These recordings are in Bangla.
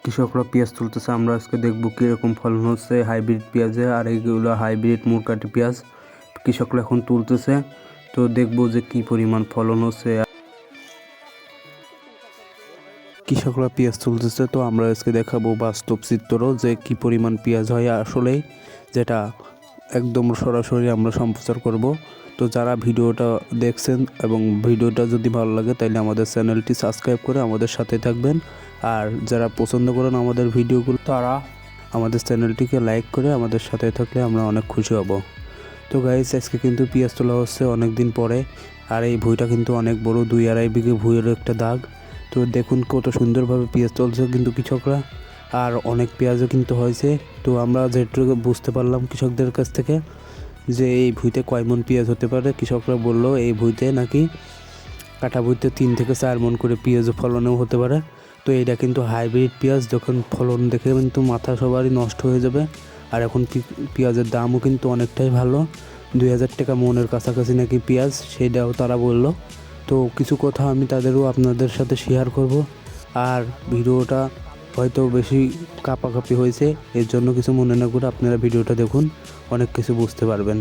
কৃষকরা পেঁয়াজ তুলতেছে। আমরা আজকে দেখবো কীরকম ফলন হচ্ছে হাইব্রিড পেঁয়াজে, আর এইগুলো হাইব্রিড মুরকাটি পেঁয়াজ কৃষকরা এখন তুলতেছে। তো দেখবো যে কি পরিমাণ ফলন হচ্ছে। কৃষকরা পেঁয়াজ তুলতেছে, তো আমরা আজকে দেখাবো বাস্তব চিত্র যে কি পরিমাণ পেঁয়াজ হয় আসলে, যেটা একদম সরাসরি আমরা সম্প্রচার করব। তো যারা ভিডিওটা দেখছেন এবং ভিডিওটা যদি ভালো লাগে তাহলে আমাদের চ্যানেলটি সাবস্ক্রাইব করে আমাদের সাথে থাকবেন। আর যারা পছন্দ করেন আমাদের ভিডিওগুলো, তারা আমাদের চ্যানেলটিকে লাইক করে আমাদের সাথে থাকলে আমরা অনেক খুশি হব। তো গাইস, আজকে কিন্তু পেঁয়াজ তোলা হচ্ছে অনেক দিন পরে। আর এই ভুঁইটা কিন্তু অনেক বড়, 2-2.5 বিঘে ভুঁইয়ের একটা দাগ। তো দেখুন কত সুন্দরভাবে পেঁয়াজ তুলছে কিন্তু কৃষকরা, আর অনেক পেঁয়াজও কিন্তু হয়েছে। তো আমরা যেটুকু বুঝতে পারলাম কৃষকদের কাছ থেকে যে এই ভুঁইতে কয় মন পেঁয়াজ হতে পারে। কৃষকরা বললো এই ভুঁইতে নাকি কাঠা ভুঁইতে 3 থেকে 4 মন করে পেঁয়াজ ফলনেও হতে পারে। তো এইটা কিন্তু হাইব্রিড পেঁয়াজ, যখন ফলন দেখে কিন্তু মাথা সবারই নষ্ট হয়ে যাবে। আর এখন পেঁয়াজের দামও কিন্তু অনেকটাই ভালো, 2,000 টাকা মনের কাছাকাছি নাকি পেঁয়াজ, সেইটাও তারা বললো। তো কিছু কথা আমি তাদেরও আপনাদের সাথে শেয়ার করব। আর ভিডিওটা হয়তো বেশি কাঁপাকাঁপি হয়েছে, এর জন্য কিছু মনে না করে আপনারা ভিডিওটা দেখুন, অনেক কিছু বুঝতে পারবেন।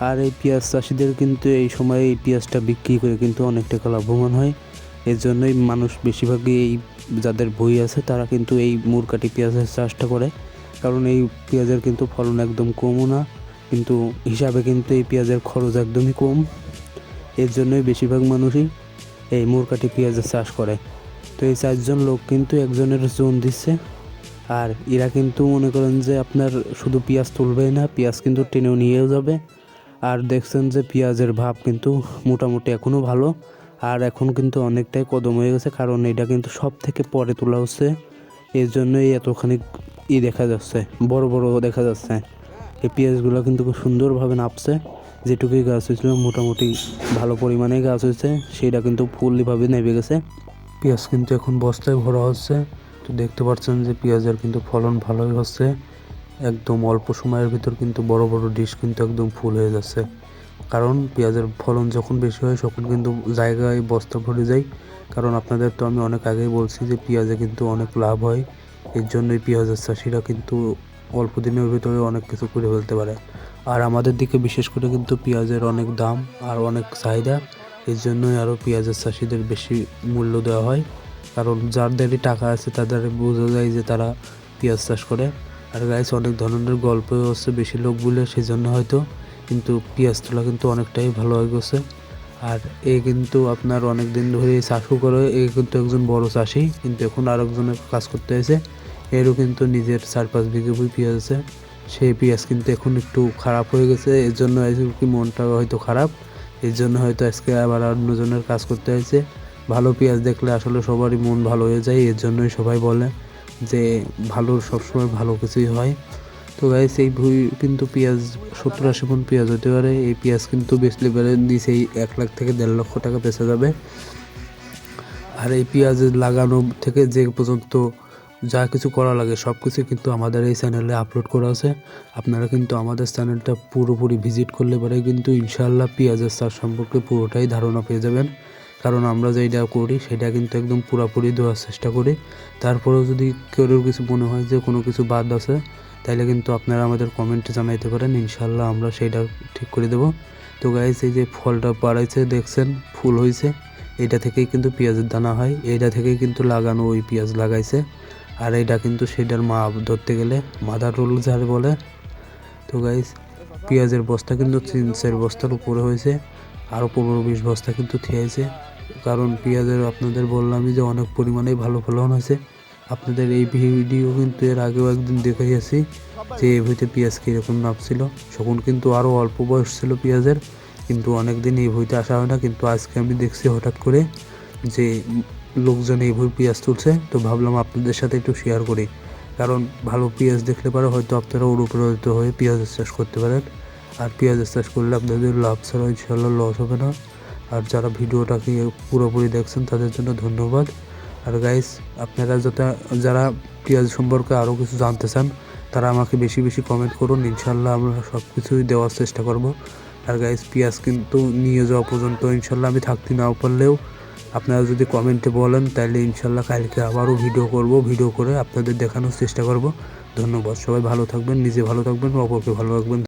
আর এই পেঁয়াজ চাষিদের কিন্তু এই সময় এই পেঁয়াজটা বিক্রি করে কিন্তু অনেক টাকা লাভবান হয়। এর জন্যই মানুষ বেশিরভাগই এই যাদের ভুঁই আছে তারা কিন্তু এই মুরকাটি পেঁয়াজের চাষটা করে, কারণ এই পেঁয়াজের কিন্তু ফলন একদম কমও না, কিন্তু হিসাবে কিন্তু এই পেঁয়াজের খরচ একদমই কম। এর জন্যই বেশিরভাগ মানুষই এই মুরকাটি পেঁয়াজের চাষ করে। তো এই 4জন লোক কিন্তু একজনের জোন দিচ্ছে, আর এরা কিন্তু মনে করেন যে আপনার শুধু পেঁয়াজ তুলবেই না, পেঁয়াজ কিন্তু টেনেও নিয়েও যাবে। আর দেখছেন যে পেঁয়াজের ভাব কিন্তু মোটামুটি এখনও ভালো, আর এখন কিন্তু অনেকটাই কদম হয়ে গেছে, কারণ এটা কিন্তু সব থেকে পরে তোলা হচ্ছে। এর জন্যই এতখানি দেখা যাচ্ছে, বড় বড় দেখা যাচ্ছে। এই পেঁয়াজগুলো কিন্তু খুব সুন্দরভাবে নাপছে। যেটুকুই গাছ হয়েছিল মোটামুটি ভালো পরিমাণে গাছ হয়েছে, সেটা কিন্তু ফুললিভাবে নেমে গেছে। পেঁয়াজ কিন্তু এখন বস্তায় ভরা হচ্ছে। তো দেখতে পাচ্ছেন যে পেঁয়াজের কিন্তু ফলন ভালোই হচ্ছে, একদম অল্প সময়ের ভিতর কিন্তু বড় বড় ডিশ কিন্তু একদম ফুল হয়ে যাচ্ছে। কারণ পেঁয়াজের ফলন যখন বেশি হয় তখন কিন্তু জায়গায় বস্তা ভরে যায়। কারণ আপনাদের তো আমি অনেক আগেই বলছি যে পেঁয়াজে কিন্তু অনেক লাভ হয়, এর জন্যই পেঁয়াজের চাষিরা কিন্তু অল্প দিনের ভিতরে অনেক কিছু করে ফেলতে পারে। আর আমাদের দিকে বিশেষ করে কিন্তু পেঁয়াজের অনেক দাম আর অনেক চাহিদা, এর জন্যই আরও পেঁয়াজের চাষিদের বেশি মূল্য দেওয়া হয়। কারণ যাদেরই টাকা আছে তাদের বোঝা যায় যে তারা পেঁয়াজ চাষ করে। আর গাইস, অনেক ধরনের গল্প হচ্ছে বেশি লোক বলে, সেই জন্য হয়তো, কিন্তু পেঁয়াজ তোলা কিন্তু অনেকটাই ভালো হয়ে গেছে। আর এ কিন্তু আপনার অনেক দিন ধরে চাষও করে, এ কিন্তু একজন বড় চাষি, কিন্তু এখন আরেকজনের কাজ করতে হয়েছে। এরও কিন্তু নিজের 4-5 বিঘে পেঁয়াজ আছে, সেই পেঁয়াজ কিন্তু এখন একটু খারাপ হয়ে গেছে, এর জন্য কি মনটা হয়তো খারাপ, এর জন্য হয়তো আজকে আবার অন্যজনের কাজ করতে হয়েছে। ভালো পেঁয়াজ দেখলে আসলে সবারই মন ভালো হয়ে যায়, এর জন্যই সবাই বলে যে ভালো সবসময় ভালো কিছুই হয়। তো গাইস, এই ভুঁই কিন্তু পেঁয়াজ 70-80 মণ পেঁয়াজ হতে পারে। এই পেঁয়াজ কিন্তু বেচলে পারে নিচেই 1 লাখ থেকে 1.5 লক্ষ টাকা বেচা যাবে। আর এই পেঁয়াজ লাগানো থেকে যে পর্যন্ত যা কিছু করা লাগে সব কিছু কিন্তু আমাদের এই চ্যানেলে আপলোড করা আছে। আপনারা কিন্তু আমাদের চ্যানেলটা পুরোপুরি ভিজিট করলে পরে কিন্তু ইনশাআল্লাহ পেঁয়াজের চাষ সম্পর্কে পুরোটাই ধারণা পেয়ে যাবেন। কারণ আমরা যেটা করি সেটা কিন্তু একদম পুরোপুরি দেওয়ার চেষ্টা করি। তারপরেও যদি কেউ কিছু মনে হয় যে কোনো কিছু বাদ আছে, তাইলে কিন্তু আপনারা আমাদের কমেন্টে জানাইতে পারেন, ইনশাআল্লাহ আমরা সেইটা ঠিক করে দেব। তো গাইস, এই যে ফলটা বাড়াইছে দেখছেন, ফুল হয়েছে, এটা থেকেই কিন্তু পেঁয়াজের দানা হয়, এইটা থেকেই কিন্তু লাগানো ওই পেঁয়াজ লাগাইছে। আর এইটা কিন্তু সেটার মা ধরতে গেলে মাদার রোল যার বলে। তো গাইস, পেঁয়াজের বস্তা কিন্তু 3-4 বস্তার উপরে হয়েছে, আরও 15-20 বস্তা কিন্তু থেয়েছে। কারণ পেঁয়াজের আপনাদের বললামই যে অনেক পরিমাণেই ভালো ফলন হয়েছে। আপনাদের এই ভিডিও কিন্তু এর আগেও একদিন দেখাইয়াছি যে এই ভুঁইতে পেঁয়াজ কীরকম নামছিল, তখন কিন্তু আরও অল্প বয়স ছিল পেঁয়াজের, কিন্তু অনেক দিন এই ভুঁইতে আসা হয় না। কিন্তু আজকে আমি দেখছি হঠাৎ করে যে লোকজন এই ভুঁই পেঁয়াজ তুলছে, তো ভাবলাম আপনাদের সাথে একটু শেয়ার করি। কারণ ভালো পেঁয়াজ দেখলে পারে হয়তো আপনারা অনুপ্রাণিত হয়ে পেঁয়াজের চাষ করতে পারেন। আর পেঁয়াজের চাষ করলে আপনাদের লাভ ছাড়া ইনশাল্লাহ লস হবে না। আর যারা ভিডিওটাকে পুরোপুরি দেখছেন তাদের জন্য ধন্যবাদ। আর গাইস, আপনারা যারা পেঁয়াজ সম্পর্কে আরও কিছু জানতে চান তারা আমাকে বেশি বেশি কমেন্ট করুন, ইনশাল্লাহ আমরা সব কিছুই দেওয়ার চেষ্টা করব। আর গাইস, পেঁয়াজ কিন্তু নিয়ে যাওয়া পর্যন্ত ইনশাল্লাহ আমি থাকতে নাও পারলেও আপনারা যদি কমেন্টে বলেন তাহলে ইনশাল্লাহ কালকে আবারও ভিডিও করব, ভিডিও করে আপনাদের দেখানোর চেষ্টা করব। ধন্যবাদ। সবাই ভালো থাকবেন, নিজে ভালো থাকবেন, অপরকে ভালো রাখবেন।